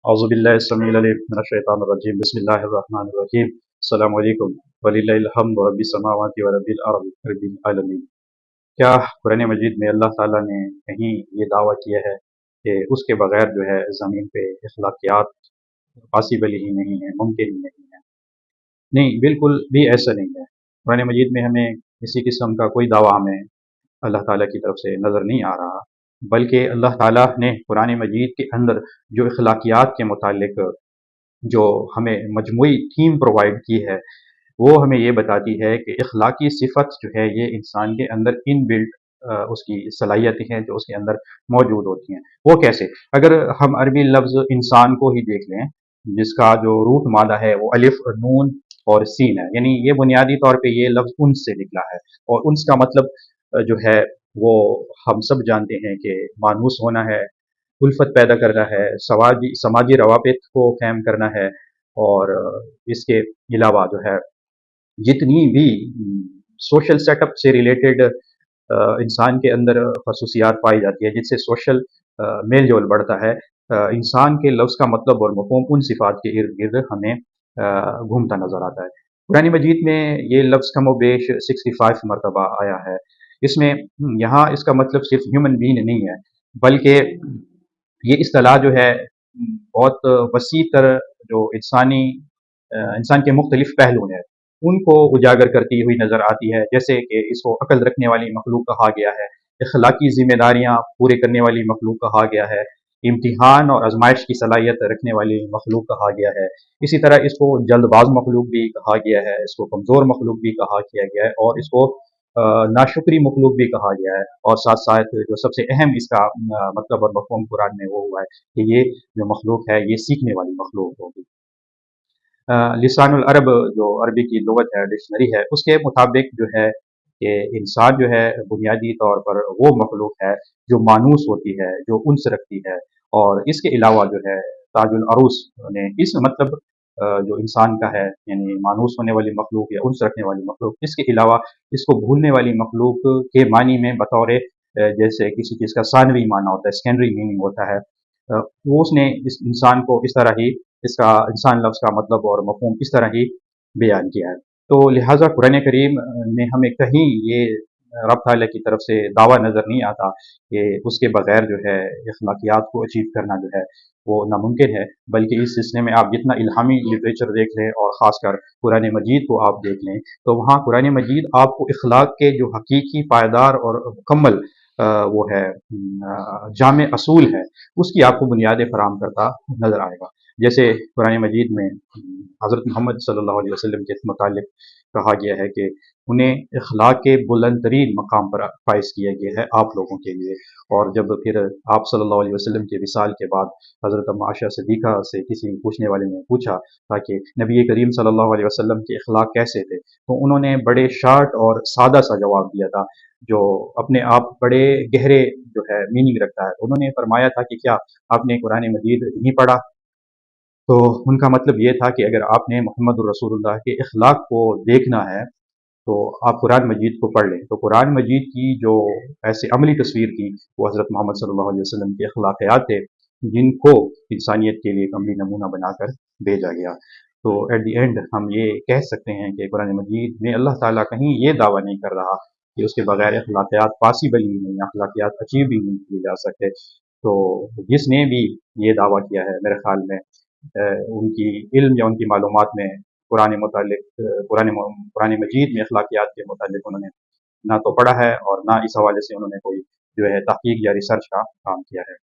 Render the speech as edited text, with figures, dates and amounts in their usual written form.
औज़ुबिल्लाहिस्समीउल अलीम बिस्मिल्लाहिर्रहमानिर्रहीम अस्सलामु अलैकुम वलिल्लाहिल हम्दु रब्बिस समावाति व रब्बिल अर्ज़ि रब्बिल आलमीन। क्या कुरान मजीद में अल्लाह ताला ने कहीं ये दावा किया है कि उसके बगैर जो है ज़मीन पे अखलाकियात पॉसिबल ही नहीं है, मुमकिन ही नहीं है। नहीं, बिल्कुल भी ऐसा नहीं है। कुरान मजीद में हमें किसी किस्म का कोई दावा हमें अल्लाह ताला की तरफ से नज़र नहीं आ रहा, बल्कि अल्लाह ताला ने कुरान मजीद के अंदर जो अखलाकियात के मुतालिक जो हमें मजमूई थीम प्रोवाइड की है, वो हमें ये बताती है कि इखलाकी सिफ़त जो है ये इंसान के अंदर इनबिल्ट उसकी सलाहियतें हैं जो उसके अंदर मौजूद होती हैं। वो कैसे? अगर हम अरबी लफ्ज़ इंसान को ही देख लें, जिसका जो रूट मादा है वो अलिफ़, नून और सीन है, यानी ये बुनियादी तौर पे ये लफ्ज़ उन्स से निकला है और उन्स का मतलब जो है वो हम सब जानते हैं कि मानूस होना है, उल्फत पैदा करना है, समाजी रवाबित को कायम करना है और इसके अलावा जो है जितनी भी सोशल सेटअप से रिलेटेड इंसान के अंदर खसूसियात पाई जाती है जिससे सोशल मेल जोल बढ़ता है, इंसान के लफ्ज़ का मतलब और मफ़हूम उन सिफ़ात के इर्द गिर्द हमें घूमता नज़र आता है। कुरान मजीद में ये लफ्ज़ कमोबेश 65 मरतबा आया है। इसमें यहाँ इसका मतलब सिर्फ ह्यूमन बीइंग नहीं है, बल्कि ये इस्तिलाह जो है बहुत वसी तर जो इंसान के मुख्तलिफ पहलू हैं, उनको उजागर करती हुई नज़र आती है। जैसे कि इसको अक्ल रखने वाली मखलूक कहा गया है, इखलाकी ज़िम्मेदारियाँ पूरे करने वाली मखलूक कहा गया है, इम्तिहान और आजमाइश की सलाहियत रखने वाली मखलूक कहा गया है। इसी तरह इसको जल्दबाज मखलूक भी कहा गया है, इसको कमज़ोर मखलूक भी कहा किया गया है और इसको नाशुक्री मखलूक भी कहा गया है। और साथ साथ जो सबसे अहम इसका मतलब और मफ़हूम कुरान में वो हुआ है कि ये जो मखलूक है ये सीखने वाली मखलूक होगी। लिसानुल अरब जो अरबी की लुगत है, डिक्शनरी है, उसके मुताबिक जो है कि इंसान जो है बुनियादी तौर पर वो मखलूक है जो मानूस होती है, जो उन्स रखती है और इसके अलावा जो है ताजुल अरूस ने इस मतलब जो इंसान का है यानी मानूस होने वाली मखलूक या उन्स रखने वाली मखलूक, इसके अलावा इसको भूलने वाली मखलूक के मानी में बतौर जैसे किसी चीज़ का सानवी माना होता है, सेकेंडरी मीनिंग होता है, वो उसने इस इंसान को इस तरह ही इसका इंसान लफ्ज़ का मतलब और मफ़हूम इस तरह ही बयान किया है। तो लिहाजा कुरान करीम में हमें कहीं ये रब ताला की तरफ से दावा नज़र नहीं आता कि उसके बगैर जो है अखलाकियात को अचीव करना जो है वो नामुमकिन है, बल्कि इस सिलसिले में आप जितना इल्हामी लिटरेचर देख लें और ख़ासकर कुरान मजीद को आप देख लें, तो वहाँ कुरान मजीद आपको इखलाक के जो हकीकी पायदार और मुकम्मल वो है जामे असूल है, उसकी आपको बुनियादें फराहम करता नज़र आएगा। जैसे कुरान मजीद में हज़रत मोहम्मद सल्लल्लाहु अलैहि वसल्लम के मुतालिक कहा गया है कि उन्हें इखलाक के बुलंद तरीन मकाम पर फाइज किया गया है आप लोगों के लिए। और जब फिर आप सल्लल्लाहु अलैहि वसल्लम के विसाल के बाद हज़रत अम्मा आयशा सिद्दीक़ा से किसी पूछने वाले ने पूछा था कि नबी करीम सल्लल्लाहु अलैहि वसल्लम के इखलाक कैसे थे, तो उन्होंने बड़े शार्ट और सादा सा जवाब दिया था जो अपने आप बड़े गहरे जो है मीनिंग रखता है। उन्होंने फरमाया था कि क्या आपने कुरान मजीद नहीं पढ़ा? तो उनका मतलब ये था कि अगर आपने मोहम्मद रसूलुल्लाह के इखलाक को देखना है तो आप कुरान मजीद को पढ़ लें। तो कुरान मजीद की जो ऐसे अमली तस्वीर थी वो हज़रत मोहम्मद सल्लल्लाहु अलैहि वसल्लम के अखलाकियात थे, जिनको इंसानियत के लिए एक अमली नमूना बनाकर भेजा गया। तो एट द एंड हम ये कह सकते हैं कि कुरान मजीद में अल्लाह ताला कहीं ये दावा नहीं कर रहा कि उसके बगैर अखलाकियात पॉसिबल ही नहीं, अखलाकियात अचीव भी नहीं किए जा सकते। तो जिसने भी ये दावा किया है मेरे ख़्याल में उनकी इल्म या उनकी मालूमात में कुरान मजीद में अखलाकियात के मुतालिक उन्होंने ना तो पढ़ा है और ना इस हवाले से उन्होंने कोई जो है तहकीक या रिसर्च का काम किया है।